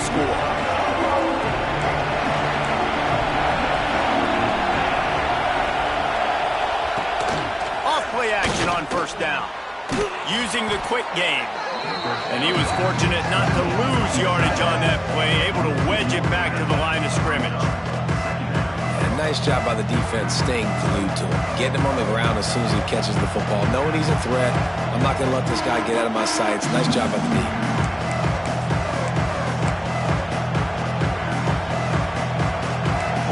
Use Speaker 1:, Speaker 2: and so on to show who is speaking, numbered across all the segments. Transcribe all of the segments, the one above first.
Speaker 1: score.
Speaker 2: Off-play action on first down. Using the quick game. And he was fortunate not to lose yardage on that play, able to wedge it back to the line of scrimmage.
Speaker 1: And nice job by the defense staying glued to him. Getting him on the ground as soon as he catches the football. Knowing he's a threat, I'm not going to let this guy get out of my sights. Nice job by the D.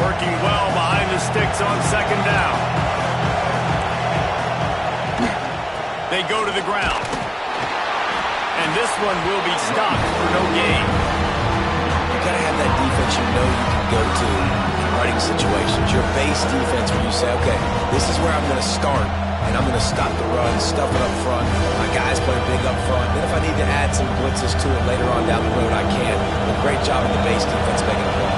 Speaker 2: Working well behind the sticks on second down. They go to the ground. And this one will be stopped for no gain.
Speaker 1: You got to have that defense you know you can go to in running situations. Your base defense where you say, okay, this is where I'm going to start, and I'm going to stop the run, stuff it up front. My guys play big up front. Then if I need to add some blitzes to it later on down the road, I can. But great job of the base defense making a play.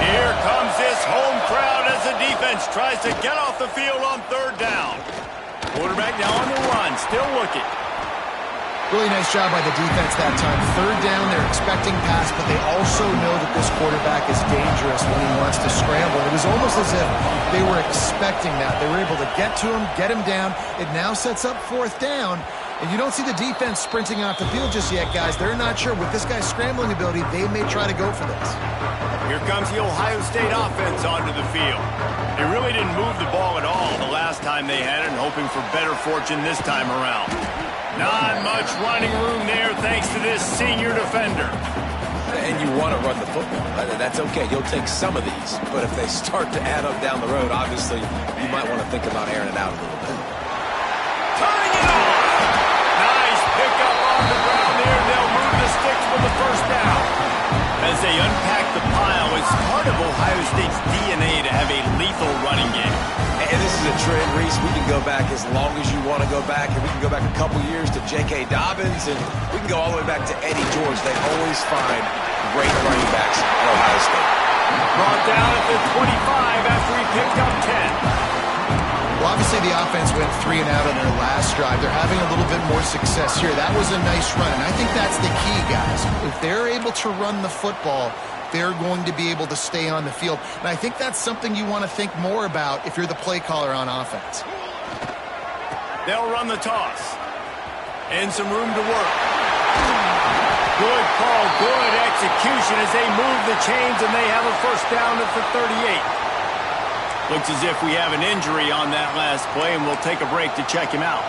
Speaker 2: Here comes this home crowd as the defense tries to get off the field on third down. Quarterback now on the run, still looking.
Speaker 3: Really nice job by the defense that time. Third down, they're expecting pass, but they also know that this quarterback is dangerous when he wants to scramble. It was almost as if they were expecting that. They were able to get to him, get him down. It now sets up fourth down, and you don't see the defense sprinting off the field just yet, guys. They're not sure. With this guy's scrambling ability, they may try to go for this.
Speaker 2: Here comes the Ohio State offense onto the field. They really didn't move the ball at all the last time they had it, and hoping for better fortune this time around. Not much running room there thanks to this senior defender.
Speaker 1: And you want to run the football. That's okay. You'll take some of these. But if they start to add up down the road, obviously, you might want to think about airing it out a little bit.
Speaker 2: Turning it on! Nice pickup on the ground there. They'll move the sticks for the first down. As they unpack the pile, it's part of Ohio State's DNA to have a lethal running game.
Speaker 1: And this is a trend, Reese. We can go back as long as you want to go back, and we can go back a couple years to J.K. Dobbins, and we can go all the way back to Eddie George. They always find great running backs at Ohio State.
Speaker 2: Brought down at the 25 after he picked up 10.
Speaker 3: Well, obviously the offense went 3 and out on their last drive. They're having a little bit more success here. That was a nice run, and I think that's the key, guys. If they're able to run the football, they're going to be able to stay on the field. And I think that's something you want to think more about if you're the play caller on offense.
Speaker 2: They'll run the toss. And some room to work. Good call, good execution as they move the chains, and they have a first down at the 38. Looks as if we have an injury on that last play, and we'll take a break to check him out.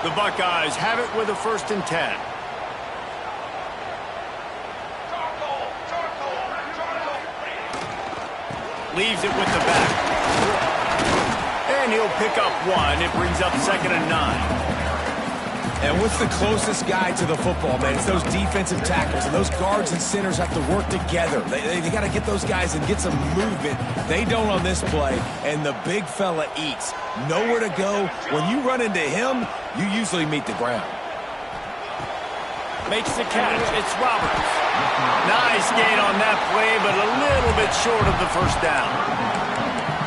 Speaker 2: The Buckeyes have it with a 1st and 10. Leaves it with the back. And he'll pick up 1. It brings up 2nd and 9.
Speaker 1: And what's the closest guy to the football, man? It's those defensive tackles, and those guards and centers have to work together. They got to get those guys and get some movement. They don't on this play, and the big fella eats. Nowhere to go. When you run into him, you usually meet the ground.
Speaker 2: Makes the catch. It's Roberts. Nice gain on that play, but a little bit short of the first down.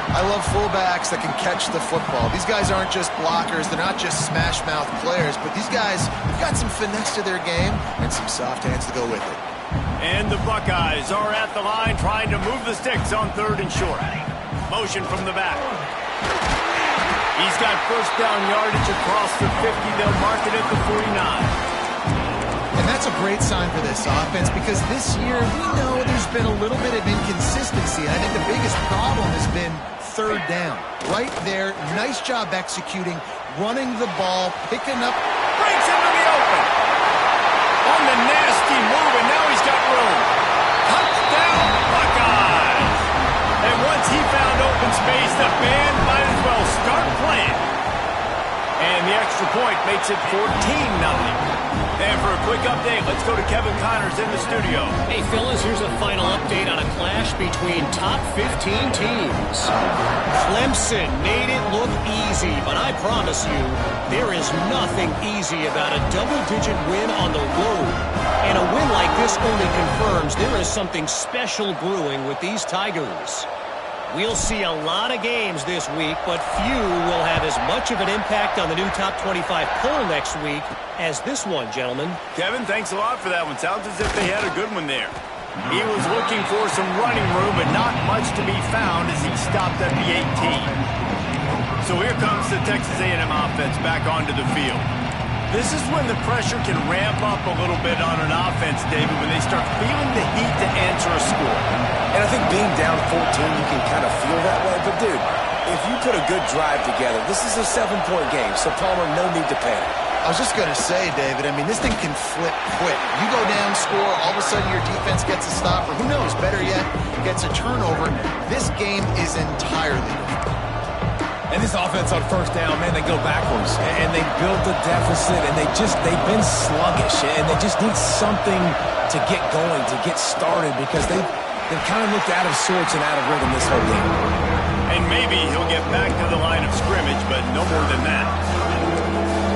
Speaker 3: I love fullbacks that can catch the football. These guys aren't just blockers. They're not just smash-mouth players, but these guys have got some finesse to their game and some soft hands to go with it.
Speaker 2: And the Buckeyes are at the line trying to move the sticks on 3rd and short. Motion from the back. He's got first down yardage across the 50. They'll mark it at the 49.
Speaker 3: And that's a great sign for this offense because this year we know there's been a little bit of inconsistency. I think the biggest problem has been 3rd down. Right there, nice job executing, running the ball, picking up.
Speaker 2: Breaks into the open. On the nasty move, and now he's got room. Touchdown, Buckeyes. And once he found open space, the band might as well start playing. And the extra point makes it 14-0. And for a quick update, let's go to Kevin Connors in the studio.
Speaker 4: Hey, fellas, here's a final update on a clash between top 15 teams. Clemson made it look easy, but I promise you, there is nothing easy about a double-digit win on the road. And a win like this only confirms there is something special brewing with these Tigers. We'll see a lot of games this week, but few will have as much of an impact on the new top 25 poll next week as this one, gentlemen.
Speaker 2: Kevin, thanks a lot for that one. Sounds as if they had a good one there. He was looking for some running room, but not much to be found as he stopped at the 18. So here comes the Texas A&M offense back onto the field. This is when the pressure can ramp up a little bit on an offense, David, when they start feeling the heat to answer a score.
Speaker 1: And I think being down 14, you can kind of feel that way. But, dude, if you put a good drive together, this is a 7-point game. So, Palmer, no need to panic.
Speaker 3: I was just going to say, David, I mean, this thing can flip quick. You go down, score, all of a sudden your defense gets a stop, or who knows, better yet, gets a turnover. This game is entirely different.
Speaker 1: And this offense on first down, man, they go backwards. And they built a deficit, and they've been sluggish. And they just need something to get going, to get started, because they've kind of looked out of sorts and out of rhythm this whole game.
Speaker 2: And maybe he'll get back to the line of scrimmage, but no more than that.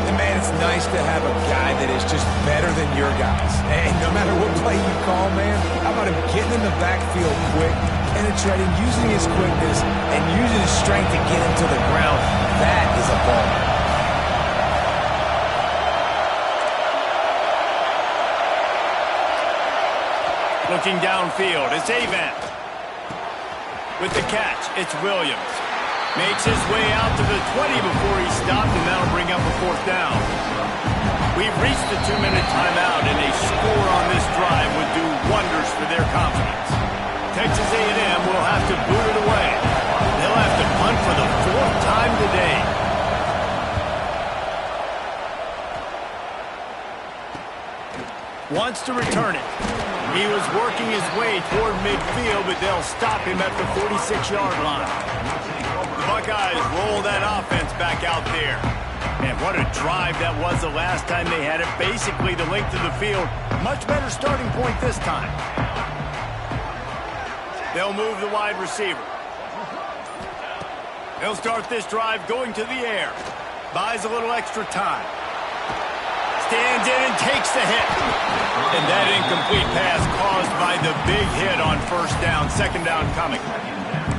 Speaker 1: And, man, it's nice to have a guy that is just better than your guys. And no matter what play you call, man, how about him getting in the backfield quick, penetrating, using his quickness, and using his strength to get him to the ground. That is a ball.
Speaker 2: Looking downfield, it's Avant. With the catch, it's Williams. Makes his way out to the 20 before he stopped, and that'll bring up a fourth down. We've reached the 2-minute timeout, and a score on this drive would do wonders for their confidence. Texas A&M will have to boot it away. They'll have to punt for the 4th time today. Wants to return it. He was working his way toward midfield, but they'll stop him at the 46-yard line. The Buckeyes roll that offense back out there. And what a drive that was the last time they had it. Basically the length of the field. Much better starting point this time. They'll move the wide receiver. They'll start this drive going to the air. Buys a little extra time. Stands in and takes the hit. And that incomplete pass caused by the big hit on first down. Second down coming.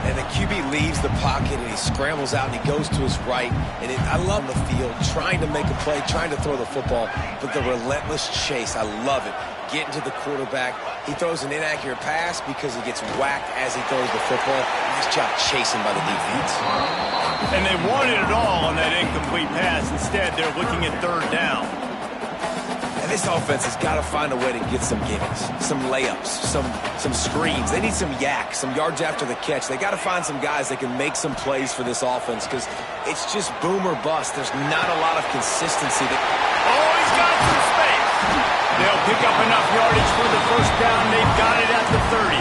Speaker 1: And the QB leaves the pocket, and he scrambles out, and he goes to his right. And I love the field, trying to make a play, trying to throw the football, but the relentless chase, I love it. Getting to the quarterback. He throws an inaccurate pass because he gets whacked as he throws the football. Nice job chasing by the defense.
Speaker 2: And they wanted it all on that incomplete pass. Instead, they're looking at third down.
Speaker 1: And this offense has got to find a way to get some gimmies, some layups, some screens. They need some yak, some yards after the catch. They got to find some guys that can make some plays for this offense, because it's just boom or bust. There's not a lot of consistency.
Speaker 2: Oh, he's got some space. They'll pick up enough yardage for the first down. They've got it at the 30.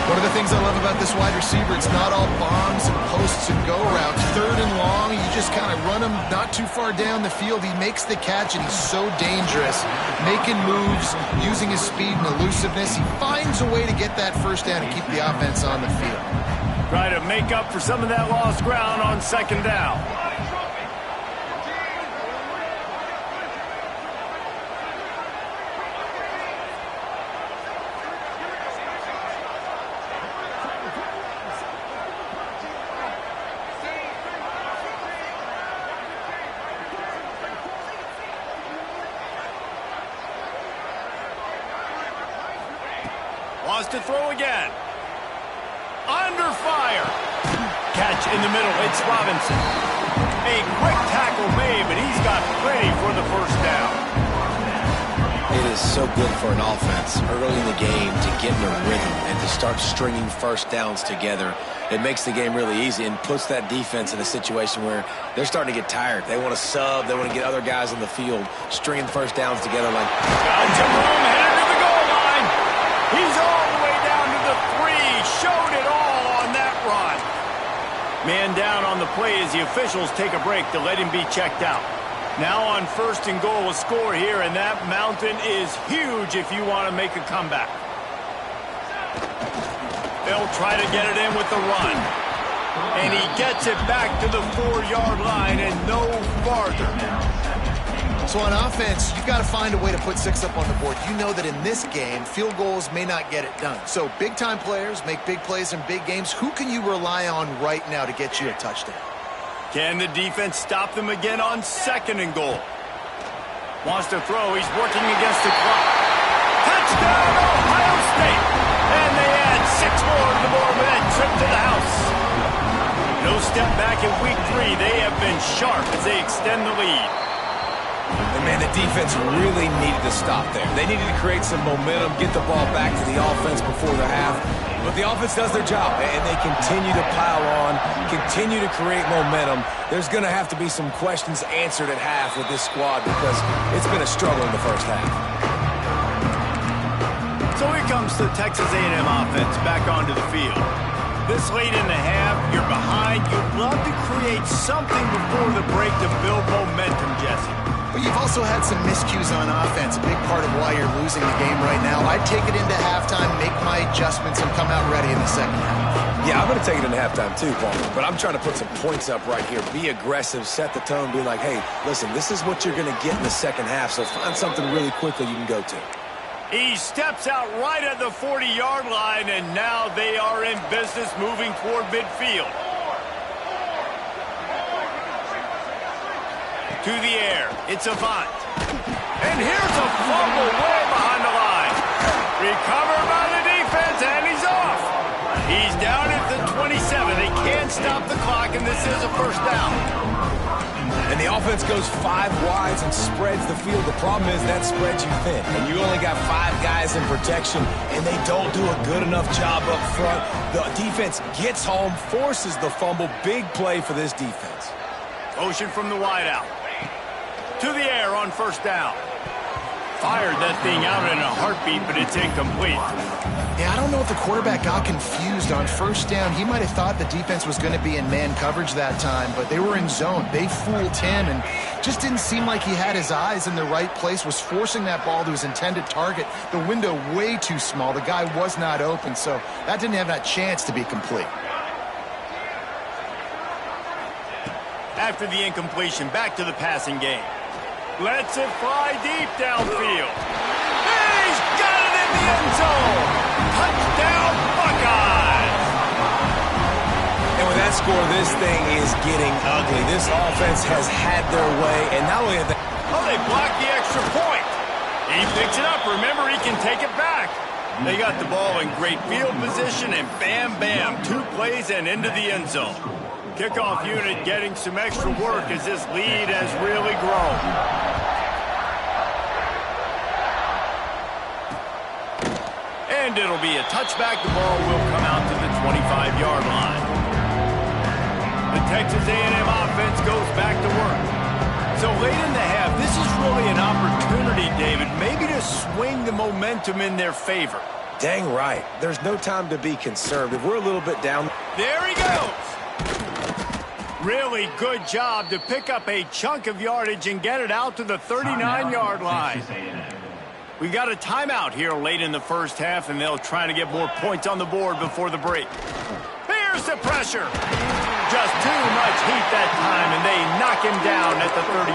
Speaker 3: One of the things I love about this wide receiver, it's not all bombs and posts and go routes. Third and long, you just kind of run him not too far down the field. He makes the catch, and he's so dangerous, making moves, using his speed and elusiveness. He finds a way to get that first down and keep the offense on the field.
Speaker 2: Try to make up for some of that lost ground on second down. Wants to throw again. Under fire. Catch in the middle. It's Robinson. A quick tackle made, but he's got plenty for the first down.
Speaker 1: It is so good for an offense early in the game to get in a rhythm and to start stringing first downs together. It makes the game really easy and puts that defense in a situation where they're starting to get tired. They want to sub. They want to get other guys in the field, stringing first downs together like...
Speaker 2: Jerome headed to the goal line. He's all the way down to the 3. Showed it all on that run. Man down on the play as the officials take a break to let him be checked out. Now on first and goal, a score here, and that mountain is huge if you want to make a comeback. They'll try to get it in with the run. And he gets it back to the 4-yard line and no farther.
Speaker 3: So on offense, you've got to find a way to put 6 up on the board. You know that in this game, field goals may not get it done. So big-time players make big plays in big games. Who can you rely on right now to get you a touchdown?
Speaker 2: Can the defense stop them again on 2nd and goal? Wants to throw. He's working against the clock. Touchdown, Ohio State! And they add 6 more to the board with that trip to the house. No step back in week 3. They have been sharp as they extend the lead.
Speaker 1: And, man, the defense really needed to stop there. They needed to create some momentum, get the ball back to the offense before the half. But the offense does their job, and they continue to pile on, continue to create momentum. There's going to have to be some questions answered at half with this squad because it's been a struggle in the first half.
Speaker 2: So here comes the Texas A&M offense back onto the field. This late in the half, you're behind. You'd love to create something before the break to build momentum, Jesse.
Speaker 3: But you've also had some miscues on offense, a big part of why you're losing the game right now. I'd take it into halftime, make my adjustments, and come out ready in the second half.
Speaker 1: Yeah, I'm going to take it into halftime too, Paul. But I'm trying to put some points up right here. Be aggressive, set the tone, be like, hey, listen, this is what you're going to get in the second half, so find something really quickly you can go to.
Speaker 2: He steps out right at the 40-yard line, and now they are in business moving toward midfield. To the air, it's Avant. And here's a fumble way behind the line. Recovered by the defense, and he's off. He's down at the 27. They can't stop the clock, and this is a first down.
Speaker 1: And the offense goes 5 wides and spreads the field. The problem is that spreads you thin. And you only got 5 guys in protection, and they don't do a good enough job up front. The defense gets home, forces the fumble. Big play for this defense.
Speaker 2: Motion from the wideout. To the air on first down. Fired that thing out in a heartbeat, but it's incomplete.
Speaker 3: Yeah, I don't know if the quarterback got confused on first down. He might have thought the defense was going to be in man coverage that time, but they were in zone. They fooled him and just didn't seem like he had his eyes in the right place, was forcing that ball to his intended target. The window way too small. The guy was not open, so that didn't have that chance to be complete.
Speaker 2: After the incompletion, back to the passing game. Lets it fly deep downfield. He's got it in the end zone. Touchdown, Buckeyes.
Speaker 1: And with that score, this thing is getting ugly. This offense has had their way, and not only that.
Speaker 2: Oh, they blocked the extra point. He picks it up. Remember, he can take it back. They got the ball in great field position, and bam, bam, 2 plays and into the end zone. Kickoff unit getting some extra work as this lead has really grown. And it'll be a touchback. The ball will come out to the 25-yard line. The Texas A&M offense goes back to work. So late in the half, this is really an opportunity, David, maybe to swing the momentum in their favor.
Speaker 1: Dang right. There's no time to be conservative. We're a little bit down.
Speaker 2: There he goes. Really good job to pick up a chunk of yardage and get it out to the 39-yard line. We got a timeout here late in the first half, and they'll try to get more points on the board before the break. Here's the pressure. Just too much heat that time, and they knock him down at the 31.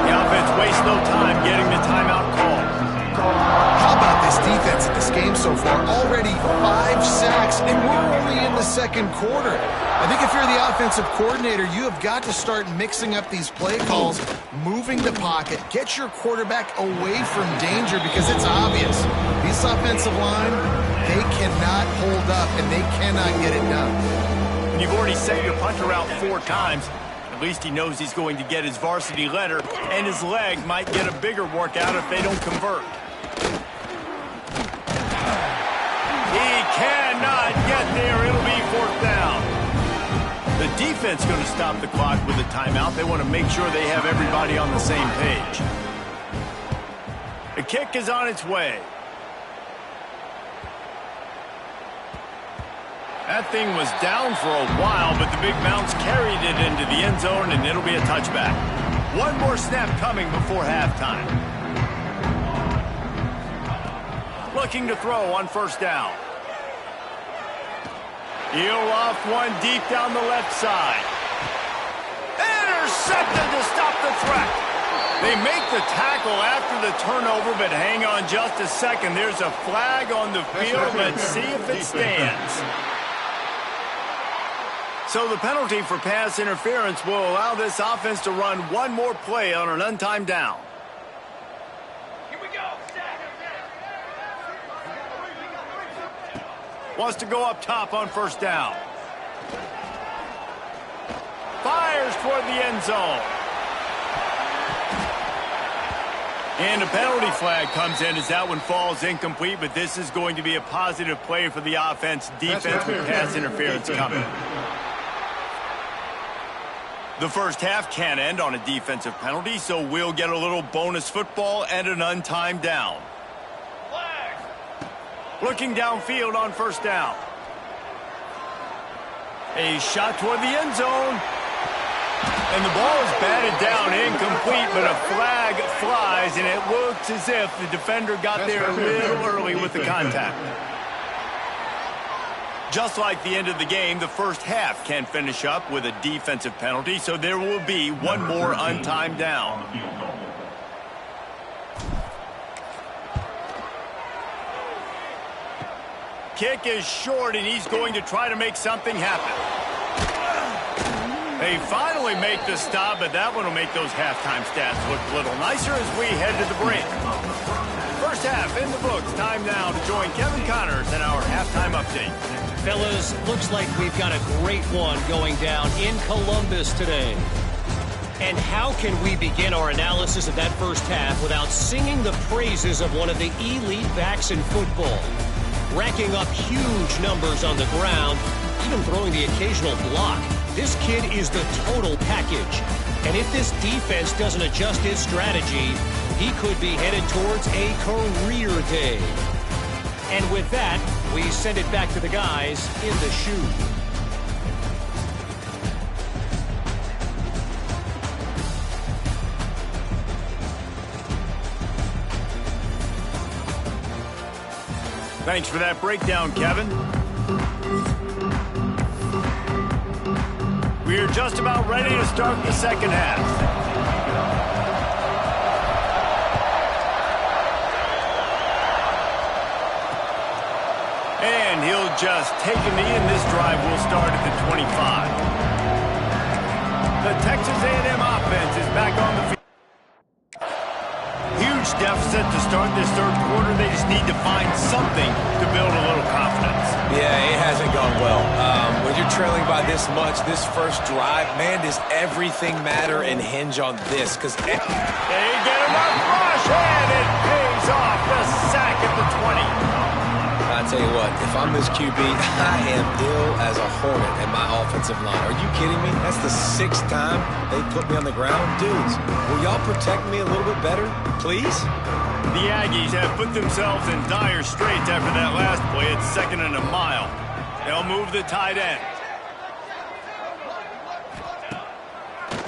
Speaker 2: The offense wastes no time getting the timeout called.
Speaker 3: How about this defense in this game so far? Already 5 sacks, and we're only in the second quarter. I think if you're the offensive coordinator, you have got to start mixing up these play calls, moving the pocket, get your quarterback away from danger because it's obvious. This offensive line, they cannot hold up, and they cannot get it done.
Speaker 2: You've already sent your punter out 4 times. At least he knows he's going to get his varsity letter, and his leg might get a bigger workout if they don't convert. He cannot get there. It'll be 4th down. The defense going to stop the clock with a timeout. They want to make sure they have everybody on the same page. The kick is on its way. That thing was down for a while, but the big bounce carried it into the end zone, and it'll be a touchback. 1 more snap coming before halftime. Looking to throw on first down. He'll off one deep down the left side. Intercepted to stop the threat. They make the tackle after the turnover, but hang on just a second. There's a flag on the field. Let's see if it stands. So the penalty for pass interference will allow this offense to run one more play on an untimed down.
Speaker 5: Here we go.
Speaker 2: Wants to go up top on first down. Fires toward the end zone. And a penalty flag comes in as that one falls incomplete, but this is going to be a positive play for the offense. Defense with pass interference coming. The first half can end on a defensive penalty, so we'll get a little bonus football and an untimed down. Looking downfield on first down. A shot toward the end zone. And the ball is batted down, incomplete, but a flag flies, and it looks as if the defender got there a little early with the contact. Just like the end of the game, the first half can finish up with a defensive penalty, so there will be one more untimed down. Kick is short, and he's going to try to make something happen. They finally make the stop, but that one will make those halftime stats look a little nicer as we head to the break. First half in the books. Time now to join Kevin Connors in our halftime update.
Speaker 4: Fellas, looks like we've got a great one going down in Columbus today. And how can we begin our analysis of that first half without singing the praises of one of the elite backs in football? Racking up huge numbers on the ground, even throwing the occasional block. This kid is the total package. And if this defense doesn't adjust its strategy, he could be headed towards a career day. And with that, we send it back to the guys in the shoe.
Speaker 2: Thanks for that breakdown, Kevin. We're just about ready to start the second half. And he'll just take a knee, and this drive will start at the 25. The Texas A&M offense is back on the field. Huge deficit to start this third quarter. They just need to find something to build a little confidence.
Speaker 1: Yeah, it hasn't gone well. When you're trailing by this much, this first drive, man, does everything matter and hinge on this? Because
Speaker 2: they get him up, rush, and it pays off. The sack at the 20.
Speaker 1: I tell you what, if I'm this QB, I am ill as a hornet in my offensive line. Are you kidding me? That's the 6th time they put me on the ground. Dudes, will y'all protect me a little bit better, please?
Speaker 2: The Aggies have put themselves in dire straits after that last play. It's 2nd and a mile. They'll move the tight end.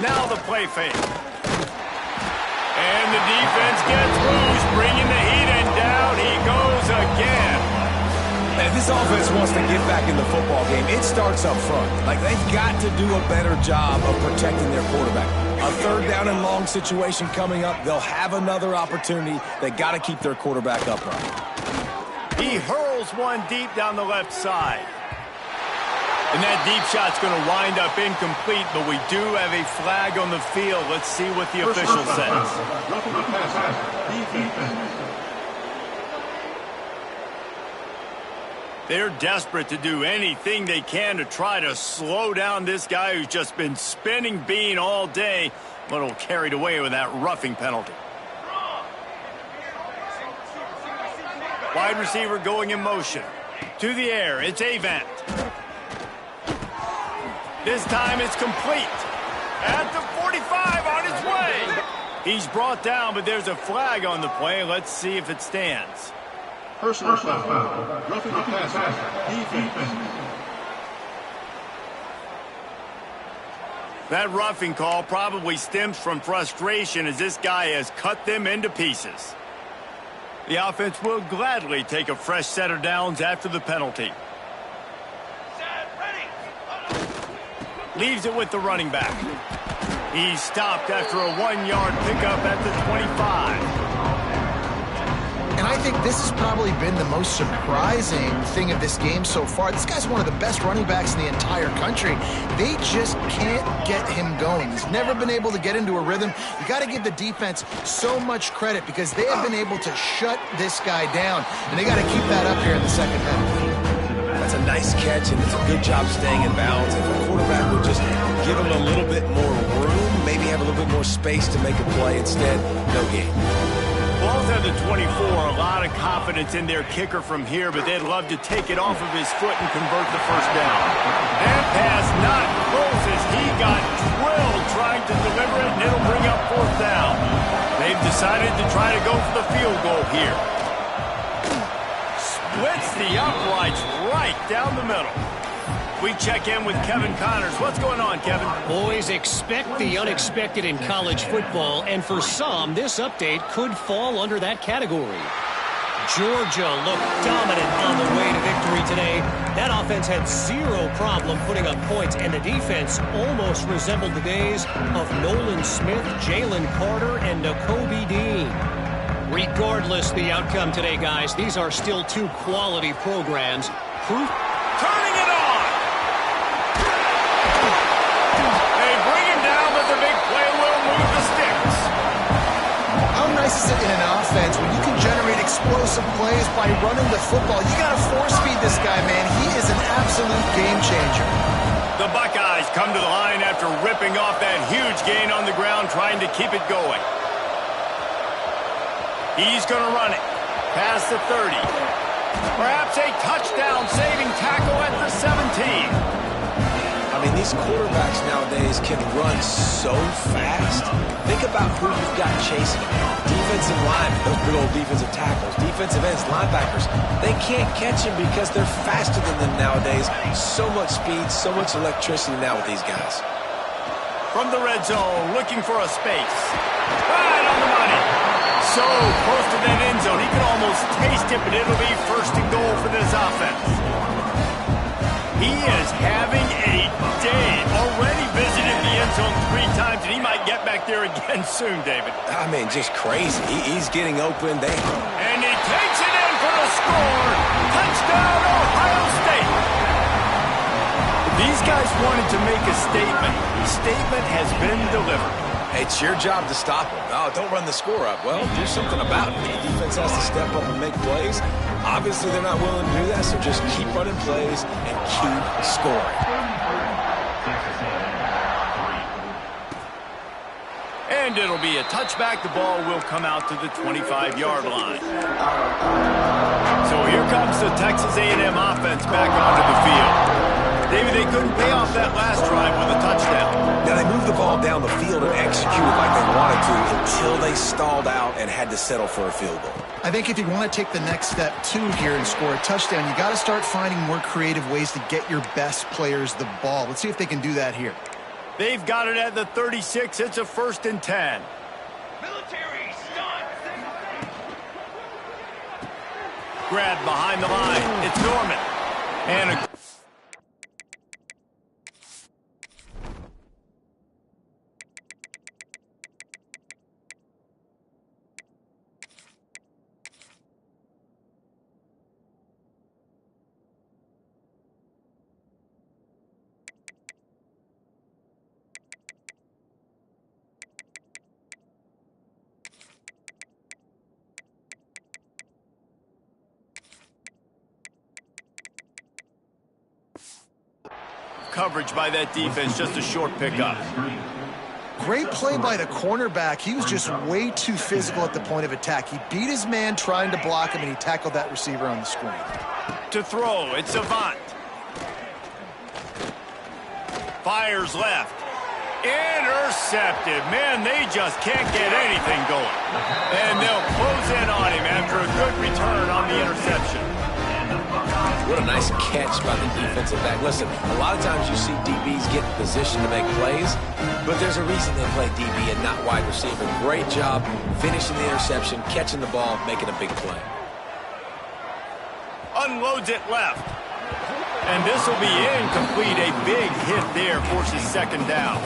Speaker 2: Now the play fake. And the defense gets loose, bringing the heat, and down he goes again.
Speaker 1: And if this offense wants to get back in the football game, it starts up front. Like, they've got to do a better job of protecting their quarterback. A 3rd down and long situation coming up. They'll have another opportunity. They got to keep their quarterback upright.
Speaker 2: He hurls one deep down the left side. And that deep shot's going to wind up incomplete, but we do have a flag on the field. Let's see what the official says. They're desperate to do anything they can to try to slow down this guy who's just been spinning bean all day. A little carried away with that roughing penalty. Wide receiver going in motion. To the air, it's Avant. This time it's complete. At the 45 on his way. He's brought down, but there's a flag on the play. Let's see if it stands.
Speaker 5: Personal foul. Roughing the passer. Defense.
Speaker 2: That roughing call probably stems from frustration as this guy has cut them into pieces. The offense will gladly take a fresh set of downs after the penalty. Leaves it with the running back. He's stopped after a 1-yard pickup at the 25.
Speaker 3: And I think this has probably been the most surprising thing of this game so far. This guy's one of the best running backs in the entire country. They just can't get him going. He's never been able to get into a rhythm. You got to give the defense so much credit because they have been able to shut this guy down. And they got to keep that up here in the second half.
Speaker 1: That's a nice catch, and it's a good job staying in bounds. If the quarterback would just give him a little bit more room, maybe have a little bit more space to make a play instead, no gain.
Speaker 2: Ball's at the 24, a lot of confidence in their kicker from here, but they'd love to take it off of his foot and convert the first down. That pass not close as he got drilled trying to deliver it, and it'll bring up fourth down. They've decided to try to go for the field goal here. Splits the uprights right down the middle. We check in with Kevin Connors. What's going on, Kevin?
Speaker 4: Boys, expect the unexpected in college football, and for some, this update could fall under that category. Georgia looked dominant on the way to victory today. That offense had zero problem putting up points, and the defense almost resembled the days of Nolan Smith, Jalen Carter, and Nakobe Dean. Regardless the outcome today, guys, these are still two quality programs. Proof.
Speaker 2: Turning it on! They bring him down, but the big play will move the sticks.
Speaker 3: How nice is it in an offense when you can generate explosive plays by running the football? You got to force feed this guy, man. He is an absolute game changer.
Speaker 2: The Buckeyes come to the line after ripping off that huge gain on the ground, trying to keep it going. He's going to run it past the 30. Perhaps a touchdown-saving tackle at the 17.
Speaker 1: I mean, these quarterbacks nowadays can run so fast. Think about who you've got chasing them. Defensive linemen, those big old defensive tackles, defensive ends, linebackers. They can't catch him because they're faster than them nowadays. So much speed, so much electricity now with these guys.
Speaker 2: From the red zone, looking for a space. Right on the money. So close to that end zone, he can almost taste it, but it'll be first and goal for this offense. He is having a day. Already visited the end zone 3 times, and he might get back there again soon, David.
Speaker 1: I mean, just crazy. He's getting open.
Speaker 2: And he takes it in for the score. Touchdown, Ohio State. These guys wanted to make a statement. The statement has been delivered.
Speaker 1: It's your job to stop him. Oh, don't run the score up. Well, do something about it. The defense has to step up and make plays. Obviously, they're not willing to do that, so just keep running plays and keep scoring.
Speaker 2: And it'll be a touchback. The ball will come out to the 25-yard line. So here comes the Texas A&M offense back onto the field. David, they couldn't pay off that last drive with a touchdown.
Speaker 1: Now, they moved the ball down the field and executed like they wanted to until they stalled out and had to settle for a field goal.
Speaker 3: I think if you want to take the next step, too, here and score a touchdown, you got to start finding more creative ways to get your best players the ball. Let's see if they can do that here.
Speaker 2: They've got it at the 36. It's a 1st and 10.
Speaker 5: Military start.
Speaker 2: Grab behind the line. It's Norman. And a coverage by that defense, just a short pickup.
Speaker 3: Great play by the cornerback. He was just way too physical at the point of attack. He beat his man trying to block him, and he tackled that receiver on the screen.
Speaker 2: To throw, it's Avant. Fires left. Intercepted. Man, they just can't get anything going. And they'll close in on him after a good return on the interception.
Speaker 1: What a nice catch by the defensive back. Listen, a lot of times you see DBs get in position to make plays, but there's a reason they play DB and not wide receiver. Great job finishing the interception, catching the ball, making a big play.
Speaker 2: Unloads it left. And this will be incomplete. A big hit there forces 2nd down.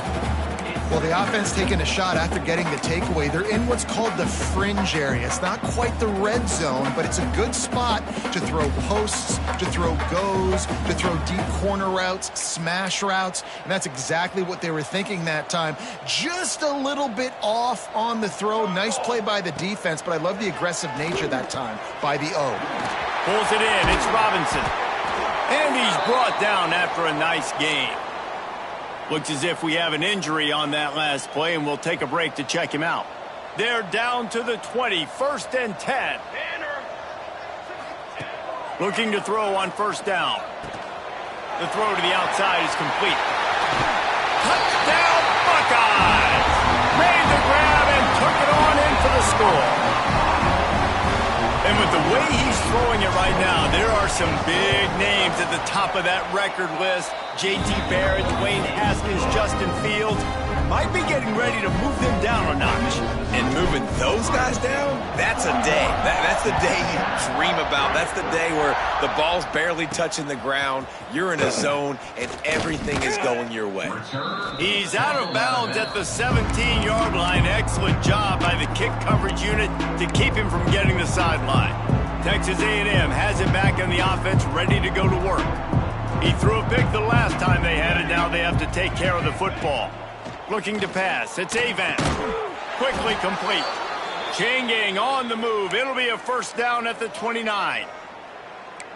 Speaker 3: Well, the offense taking a shot after getting the takeaway. They're in what's called the fringe area. It's not quite the red zone, but it's a good spot to throw posts, to throw goes, to throw deep corner routes, smash routes, and that's exactly what they were thinking that time. Just a little bit off on the throw. Nice play by the defense, but I love the aggressive nature that time by the O.
Speaker 2: Pulls it in. It's Robinson. And he's brought down after a nice game. Looks as if we have an injury on that last play, and we'll take a break to check him out. They're down to the 20, 1st and 10. Looking to throw on 1st down. The throw to the outside is complete. Touchdown, Buckeyes! Made the grab and took it on in for the score. And with the way he's throwing it right now, there are some big names at the top of that record list. J.T. Barrett, Dwayne Haskins, Justin Fields might be getting ready to move them down a notch.
Speaker 1: And moving those guys down, that's a day. That's the day you dream about. That's the day where the ball's barely touching the ground, you're in a zone, and everything is going your way.
Speaker 2: He's out of bounds at the 17-yard line. Excellent job by the kick coverage unit to keep him from getting the sideline. Texas A&M has it back in the offense, ready to go to work. He threw a pick the last time they had it. Now they have to take care of the football. Looking to pass. It's Avent. Quickly complete. Chain gang on the move. It'll be a 1st down at the 29.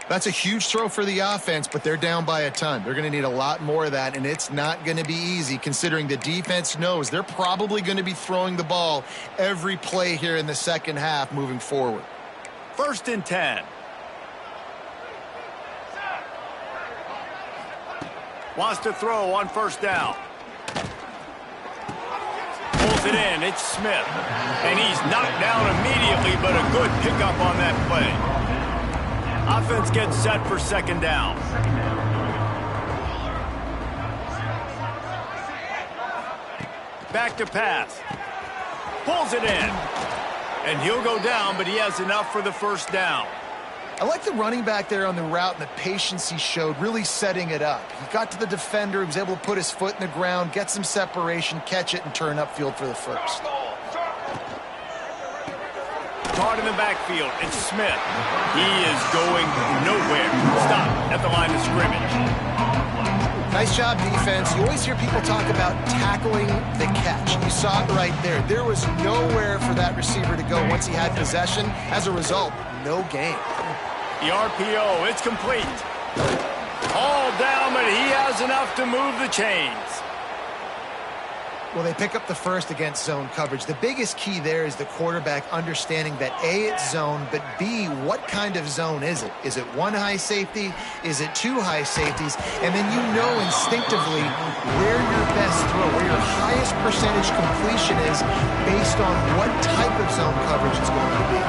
Speaker 3: That's a huge throw for the offense, but they're down by a ton. They're going to need a lot more of that, and it's not going to be easy considering the defense knows they're probably going to be throwing the ball every play here in the second half moving forward.
Speaker 2: 1st and 10. Wants to throw on 1st down. Pulls it in. It's Smith. And he's knocked down immediately, but a good pickup on that play. Offense gets set for 2nd down. Back to pass. Pulls it in. And he'll go down, but he has enough for the 1st down.
Speaker 3: I like the running back there on the route and the patience he showed, really setting it up. He got to the defender, he was able to put his foot in the ground, get some separation, catch it, and turn upfield for the 1st.
Speaker 2: Caught in the backfield. It's Smith. He is going nowhere. Stop at the line of scrimmage.
Speaker 3: Nice job, defense. You always hear people talk about tackling the catch. You saw it right there. There was nowhere for that receiver to go once he had possession. As a result, no gain.
Speaker 2: The RPO, it's complete. All down, but he has enough to move the chains.
Speaker 3: Well, they pick up the 1st against zone coverage. The biggest key there is the quarterback understanding that A, it's zone, but B, what kind of zone is it? Is it 1 high safety? Is it 2 high safeties? And then you know instinctively where your best throw, where your highest percentage completion is based on what type of zone coverage it's going to be.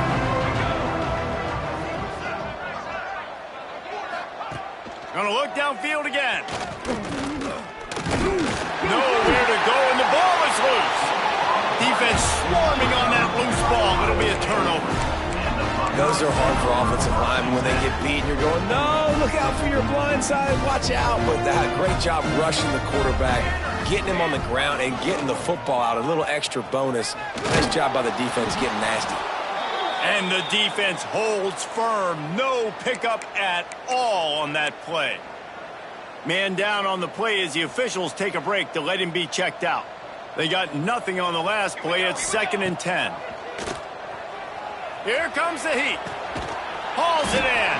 Speaker 2: Gonna look downfield again. Nowhere to go, and the ball is loose. Defense swarming on that loose ball. It'll be a turnover.
Speaker 1: Those are hard for offensive linemen when they get beat. You're going, no, look out for your blind side, watch out. But that great job rushing the quarterback, getting him on the ground, and getting the football out. A little extra bonus. Nice job by the defense getting nasty.
Speaker 2: And the defense holds firm. No pickup at all on that play. Man down on the play as the officials take a break to let him be checked out. They got nothing on the last play. It's 2nd and 10. Here comes the heat. Hauls it in.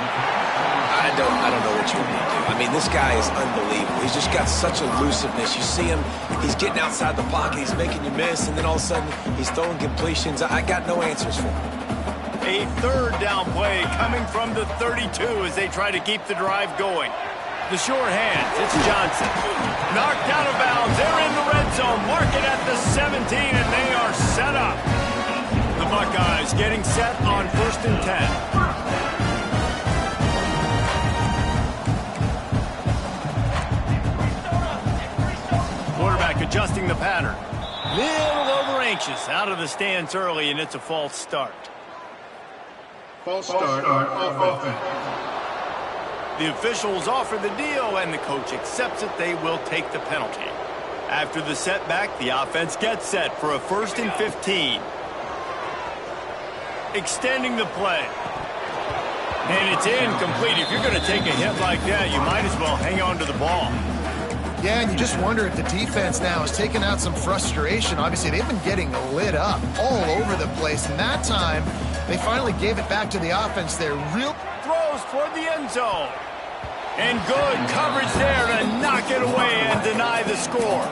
Speaker 1: I don't know what you want me to do. I mean, this guy is unbelievable. He's just got such elusiveness. You see him, he's getting outside the pocket, he's making you miss, and then all of a sudden he's throwing completions. I got no answers for him.
Speaker 2: A 3rd down play coming from the 32 as they try to keep the drive going. The short hands, it's Johnson. Knocked out of bounds. They're in the red zone. Mark it at the 17, and they are set up. The Buckeyes getting set on 1st and 10. Quarterback adjusting the pattern. Little over anxious. Out of the stance early, and it's a false start.
Speaker 5: False start on offense.
Speaker 2: The officials offer the deal, and the coach accepts it. They will take the penalty. After the setback, the offense gets set for a 1st and 15. Extending the play. And it's incomplete. If you're going to take a hit like that, you might as well hang on to the ball.
Speaker 3: Yeah, and you just wonder if the defense now is taking out some frustration. Obviously, they've been getting lit up all over the place. And that time, they finally gave it back to the offense there. Real
Speaker 2: throws toward the end zone. And good coverage there to knock it away and deny the score.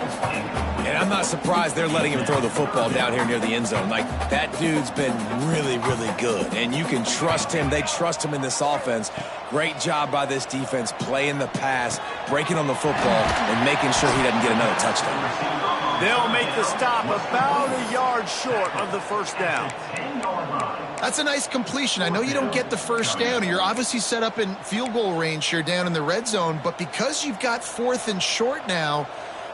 Speaker 1: And I'm not surprised they're letting him throw the football down here near the end zone. Like, that dude's been really, really good. And you can trust him. They trust him in this offense. Great job by this defense playing the pass, breaking on the football, and making sure he doesn't get another touchdown.
Speaker 2: They'll make the stop about a yard short of the first down.
Speaker 3: That's a nice completion. I know you don't get the first down. You're obviously set up in field goal range here down in the red zone, but because you've got 4th and short now,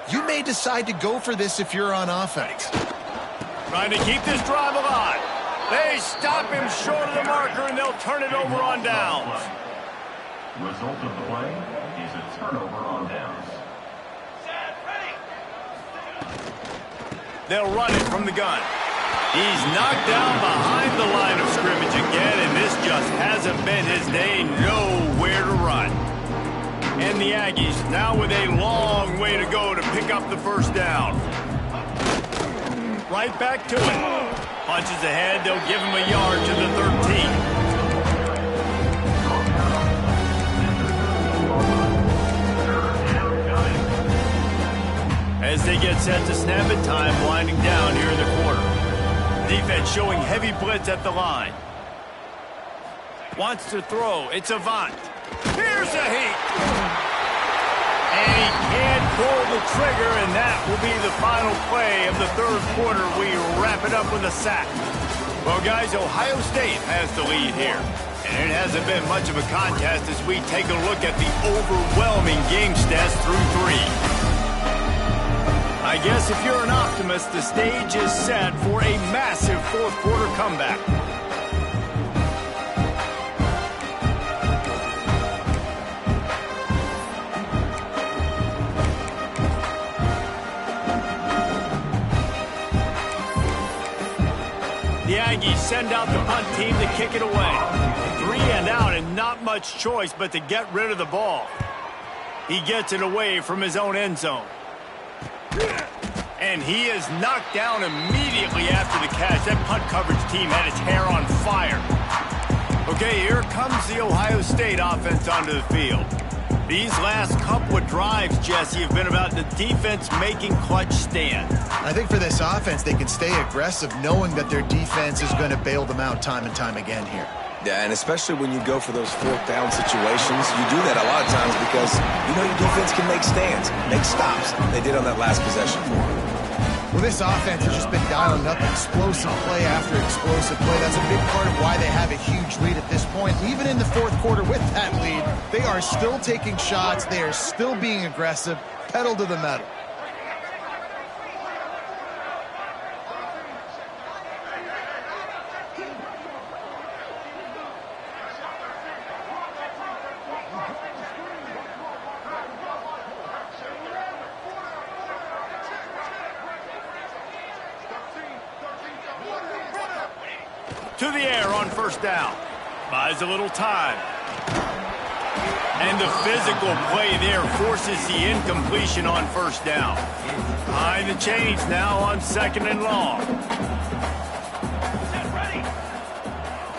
Speaker 3: you may decide to go for this if you're on offense.
Speaker 2: Trying to keep this drive alive. They stop him short of the marker, and they'll turn it over on downs.
Speaker 5: Result of the play is a turnover on downs.
Speaker 2: They'll run it from the gun. He's knocked down behind the line of scrimmage again, and this just hasn't been his day. Nowhere to run. And the Aggies now with a long way to go to pick up the first down. Right back to it. Punches ahead. They'll give him a yard to the 13. As they get set to snap it, time winding down here in the quarter. Defense showing heavy blitz at the line. Wants to throw. It's Avant. Here's a heat. And he can't pull the trigger, and that will be the final play of the third quarter. We wrap it up with a sack. Well, guys, Ohio State has the lead here. And it hasn't been much of a contest as we take a look at the overwhelming game stats through 3. I guess if you're an optimist, the stage is set for a massive fourth quarter comeback. The Aggies send out the punt team to kick it away. 3 and out and not much choice but to get rid of the ball. He gets it away from his own end zone. And he is knocked down immediately after the catch. That punt coverage team had its hair on fire. Okay, here comes the Ohio State offense onto the field. These last couple of drives, Jesse, have been about the defense making clutch stands.
Speaker 3: I think for this offense, they can stay aggressive knowing that their defense is going to bail them out time and time again here.
Speaker 1: Yeah, and especially when you go for those 4th down situations, you do that a lot of times because you know your defense can make stands, make stops. They did on that last possession for them.
Speaker 3: Well, this offense has just been dialing up explosive play after explosive play. That's a big part of why they have a huge lead at this point. Even in the fourth quarter with that lead, they are still taking shots. They are still being aggressive, pedal to the metal.
Speaker 2: To the air on first down. Buys a little time. And the physical play there forces the incompletion on first down. Behind the chains now on 2nd and long.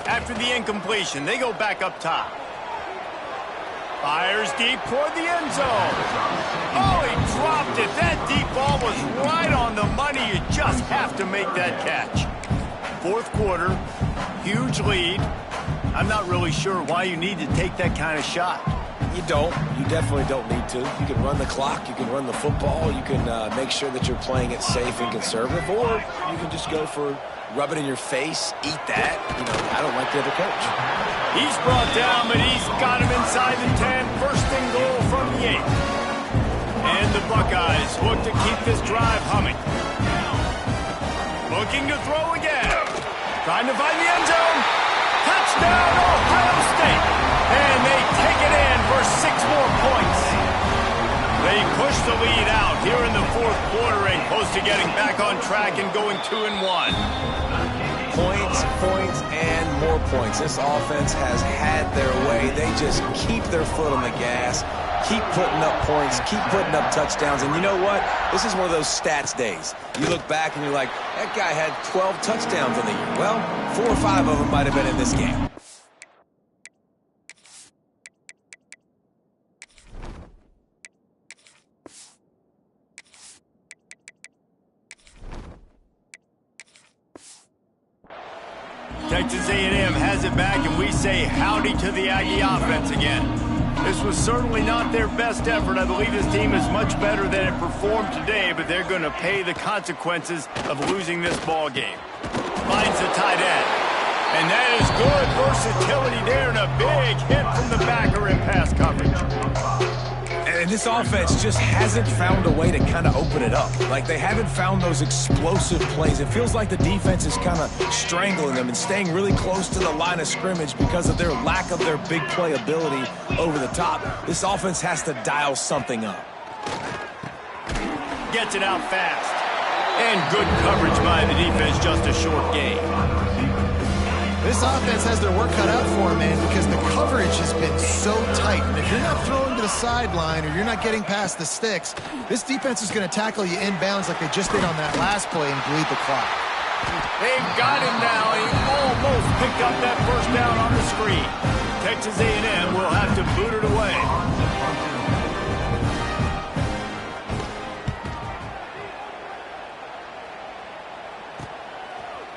Speaker 2: After the incompletion, they go back up top. Fires deep toward the end zone. Oh, he dropped it. That deep ball was right on the money. You just have to make that catch. Fourth quarter, huge lead. I'm not really sure why you need to take that kind of shot.
Speaker 1: You don't. You definitely don't need to. You can run the clock. You can run the football. You can make sure that you're playing it safe and conservative. Or you can just go for rub it in your face, eat that. You know, I don't like the other coach.
Speaker 2: He's brought down, but he's got him inside the 10. First and goal from the 8. And the Buckeyes look to keep this drive humming. Looking to throw again. Trying to find the end zone. Touchdown, Ohio State. And they take it in for 6 more points. They push the lead out here in the fourth quarter and close to getting back on track and going 2-1.
Speaker 1: Points, points, and more points. This offense has had their way. They just keep their foot on the gas, keep putting up points, keep putting up touchdowns. And you know what? This is one of those stats days. You look back and you're like, that guy had 12 touchdowns in the year. Well, 4 or 5 of them might have been in this game.
Speaker 2: Texas A&M has it back, and we say howdy to the Aggie offense again. This was certainly not their best effort. I believe this team is much better than it performed today, but they're going to pay the consequences of losing this ball game. Finds the tight end. And that is good versatility there, and a big hit from the backer in pass coverage.
Speaker 1: And this offense just hasn't found a way to kind of open it up. Like, they haven't found those explosive plays. It feels like the defense is kind of strangling them and staying really close to the line of scrimmage because of their lack of their big play ability over the top. This offense has to dial something up.
Speaker 2: Gets it out fast. And good coverage by the defense, just a short gain.
Speaker 3: This offense has their work cut out for them, man, because the coverage has been so tight. And if you're not throwing to the sideline or you're not getting past the sticks, this defense is going to tackle you inbounds like they just did on that last play and bleed the clock.
Speaker 2: They've got him now. He almost picked up that first down on the screen. Texas A&M will have to boot it away.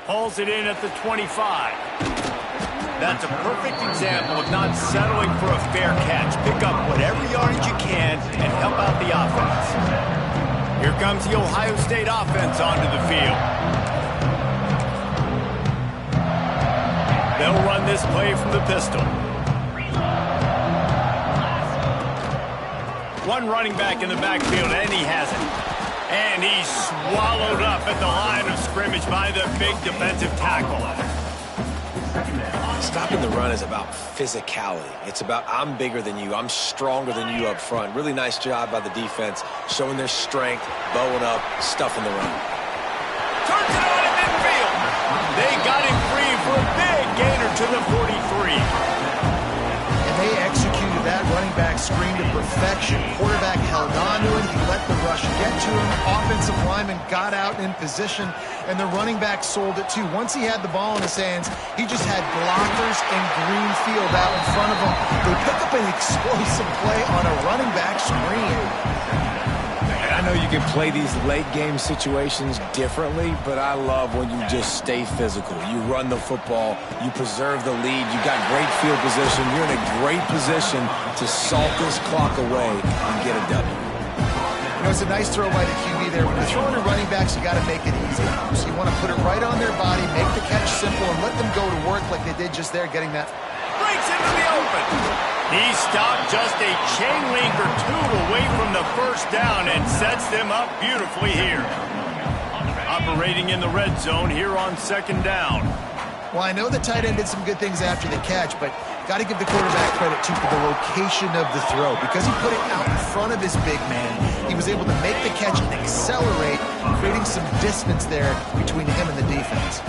Speaker 2: Hauls it in at the 25. That's a perfect example of not settling for a fair catch. Pick up whatever yardage you can and help out the offense. Here comes the Ohio State offense onto the field. They'll run this play from the pistol. One running back in the backfield, and he has it. And he's swallowed up at the line of scrimmage by the big defensive tackle.
Speaker 1: Stopping the run is about physicality. It's about I'm bigger than you, I'm stronger than you up front. Really nice job by the defense, showing their strength, bowing up, stuffing the run.
Speaker 2: Turns it on in midfield. They got him free for a big gainer to the 43.
Speaker 3: And they executed that running back screen to perfection. Quarterback held on to it. He let the rush get to him. Offensive lineman got out in position, and the running back sold it too. Once he had the ball in his hands, he just had blockers and green field out in front of him. They pick up an explosive play on a running back screen.
Speaker 1: I know you can play these late game situations differently, but I love when you just stay physical. You run the football, you preserve the lead, you got great field position, you're in a great position to salt this clock away and get a W.
Speaker 3: You know, it's a nice throw by the QB there. When you're throwing to running backs, you got to make it easy. So you want to put it right on their body, make the catch simple, and let them go to work like they did just there, getting that.
Speaker 2: Breaks into the open. He stopped just a chain link or two away from the first down and sets them up beautifully here. Operating in the red zone here on second down.
Speaker 3: Well, I know the tight end did some good things after the catch, but got to give the quarterback credit, too, for the location of the throw. Because he put it out in front of his big man, he was able to make the catch and accelerate, creating some distance there between him and the defense.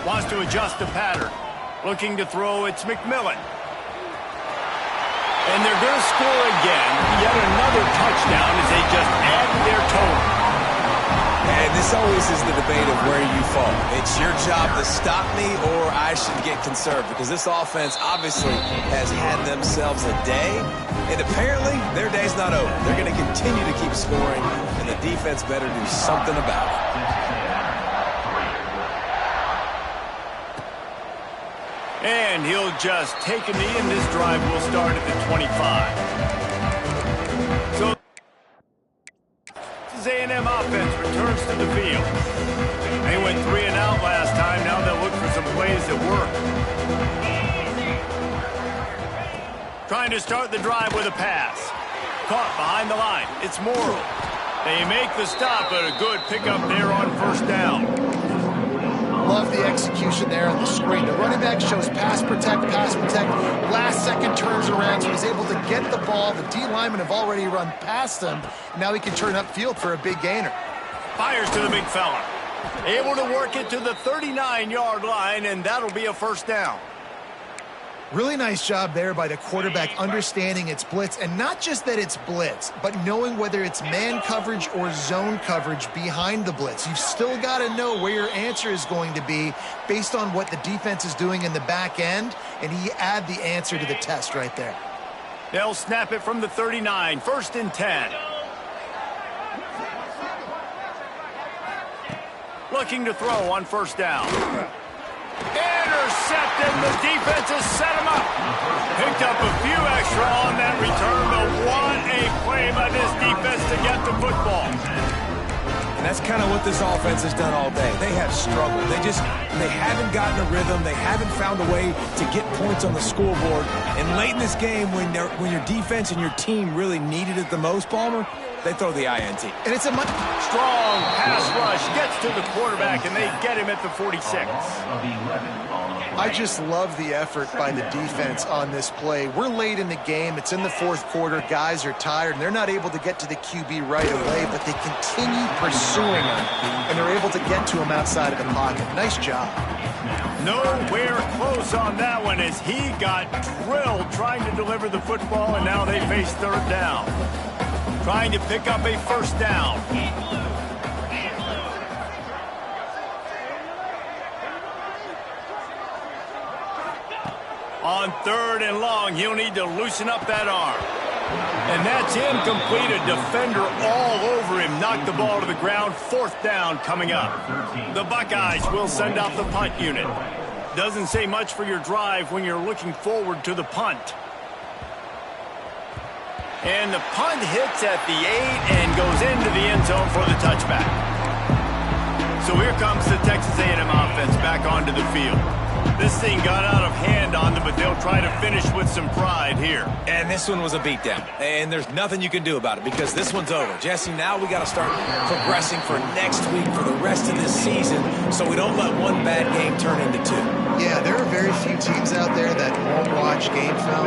Speaker 2: Wants to adjust the pattern. Looking to throw, it's McMillan. And they're going to score again. Yet another touchdown as they just add to their total.
Speaker 1: And this always is the debate of where you fall. It's your job to stop me or I should get conserved, because this offense obviously has had themselves a day, and apparently their day's not over. They're going to continue to keep scoring, and the defense better do something about it.
Speaker 2: And he'll just take a knee, and this drive will start at the 25. So this A&M offense returns to the field. They went 3 and out last time. Now they'll look for some plays that work. Trying to start the drive with a pass. Caught behind the line. It's Morrill. They make the stop, but a good pickup there on first down.
Speaker 3: love the execution there on the screen. The running back shows pass protect, last second turns around, so he's able to get the ball. The D linemen have already run past him. Now he can turn upfield for a big gainer.
Speaker 2: Fires to the big fella. Able to work it to the 39-yard line, and that'll be a first down.
Speaker 3: Really nice job there by the quarterback understanding it's blitz, and not just that it's blitz, but knowing whether it's man coverage or zone coverage behind the blitz. You've still got to know where your answer is going to be based on what the defense is doing in the back end, and he add the answer to the test right there.
Speaker 2: They'll snap it from the 39, 1st and 10. Looking to throw on 1st down. Intercepted. The defense has set him up. Picked up a few extra on that return, but what a play by this defense to get the football.
Speaker 1: And that's kind of what this offense has done all day. They have struggled. They haven't gotten a rhythm. They haven't found a way to get points on the scoreboard. And late in this game, when your defense and your team really needed it the most, Palmer, they throw the INT.
Speaker 3: And it's a
Speaker 2: strong pass rush, gets to the quarterback, and they get him at the 46.
Speaker 3: I just love the effort by the defense on this play. We're late in the game. It's in the 4th quarter. Guys are tired, and they're not able to get to the QB right away, but they continue pursuing him, and they're able to get to him outside of the pocket. Nice job.
Speaker 2: Nowhere close on that one as he got drilled trying to deliver the football, and now they face 3rd down. Trying to pick up a 1st down. On 3rd and long, he'll need to loosen up that arm. And that's incomplete. A defender all over him. Knocked the ball to the ground. 4th down coming up. The Buckeyes will send out the punt unit. Doesn't say much for your drive when you're looking forward to the punt. And the punt hits at the 8 and goes into the end zone for the touchback. So here comes the Texas A&M offense back onto the field. This thing got out of hand on them, but they'll try to finish with some pride here.
Speaker 1: And this one was a beatdown. And there's nothing you can do about it because this one's over. Jesse, now we got to start progressing for next week, for the rest of this season, so we don't let one bad game turn into 2.
Speaker 3: Yeah, there are very few teams out there that won't watch game film,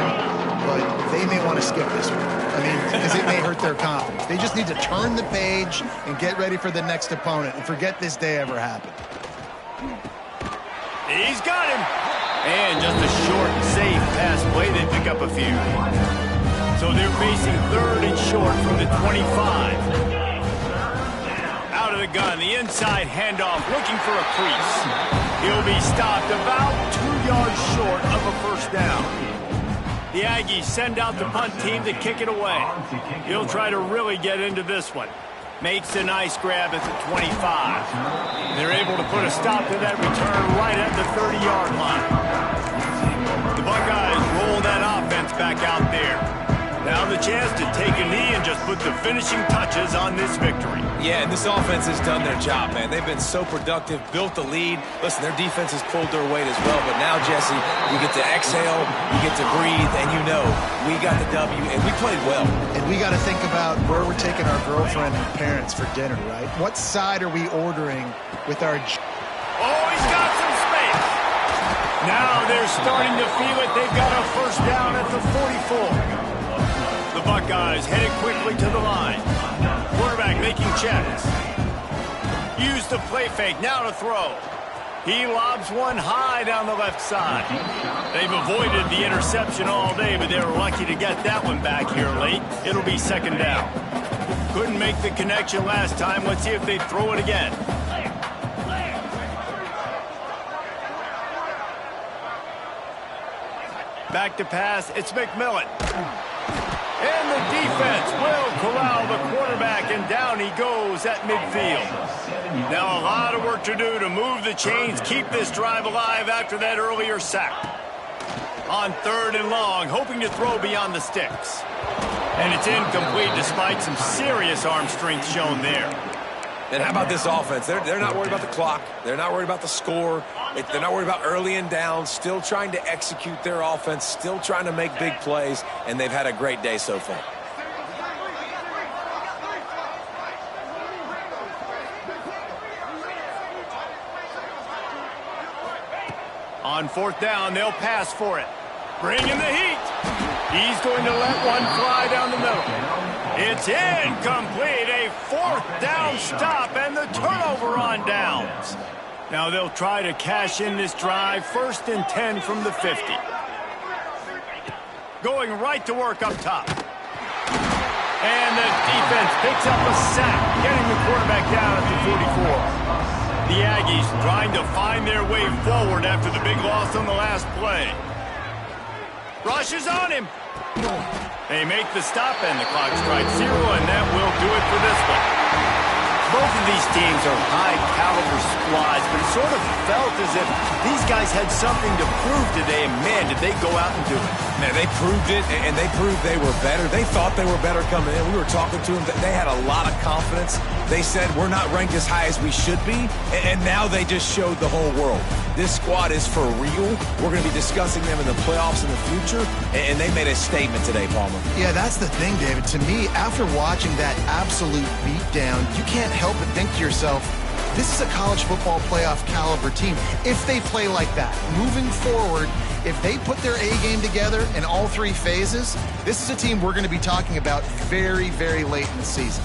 Speaker 3: but they may want to skip this one. I mean, because it may hurt their confidence. They just need to turn the page and get ready for the next opponent and forget this day ever happened.
Speaker 2: He's got him. And just a short, safe pass play. They pick up a few. So they're facing 3rd and short from the 25. Out of the gun, the inside handoff, looking for a crease. He'll be stopped about 2 yards short of a 1st down. The Aggies send out the punt team to kick it away. He'll try to really get into this one. Makes a nice grab at the 25. They're able to put a stop to that return right at the 30-yard line. The Buckeyes roll that offense back out there. Now the chance to take a knee and just put the finishing touches on this victory.
Speaker 1: Yeah, and this offense has done their job, man. They've been so productive, built the lead. Listen, their defense has pulled their weight as well. But now, Jesse, you get to exhale, you get to breathe, and you know we got the W, and we played well.
Speaker 3: And we got to think about where we're taking our girlfriend and parents for dinner, right? What side are we ordering with our...
Speaker 2: Oh, he's got some space. Now they're starting to feel it. They've got a 1st down at the 44. The Buckeyes headed quickly to the line. Quarterback making checks. Use the play fake, now to throw. He lobs one high down the left side. They've avoided the interception all day, but they were lucky to get that one back here late. It'll be 2nd down. Couldn't make the connection last time. Let's see if they throw it again. Back to pass, it's McMillan. And the defense will corral the quarterback, and down he goes at midfield. Now a lot of work to do to move the chains, keep this drive alive after that earlier sack. On 3rd and long, hoping to throw beyond the sticks. And it's incomplete despite some serious arm strength shown there.
Speaker 1: And how about this offense? They're not worried about the clock. They're not worried about the score. They're not worried about early and down. Still trying to execute their offense. Still trying to make big plays. And they've had a great day so far.
Speaker 2: On fourth down, they'll pass for it. Bring in the heat. He's going to let one fly down the middle. It's incomplete. A fourth down stop and the turnover on downs. Now they'll try to cash in this drive. 1st and 10 from the 50. Going right to work up top. And the defense picks up a sack, getting the quarterback down at the 44. The Aggies trying to find their way forward after the big loss on the last play. Rush is on him. They make the stop, and the clock strikes 0, and that will do it for this one. Both of these teams are high-caliber squads, but it sort of felt as if these guys had something to prove today, and man, did they go out and do it.
Speaker 1: Man, they proved it, and they proved they were better. They thought they were better coming in. We were talking to them. They had a lot of confidence. They said, we're not ranked as high as we should be, and now they just showed the whole world. This squad is for real. We're going to be discussing them in the playoffs in the future, and they made a statement today, Palmer.
Speaker 3: Yeah, that's the thing, David. To me, after watching that absolute beatdown, you can't help but think to yourself, this is a college football playoff caliber team. If they play like that, moving forward, if they put their A game together in all 3 phases, this is a team we're going to be talking about very, very late in the season.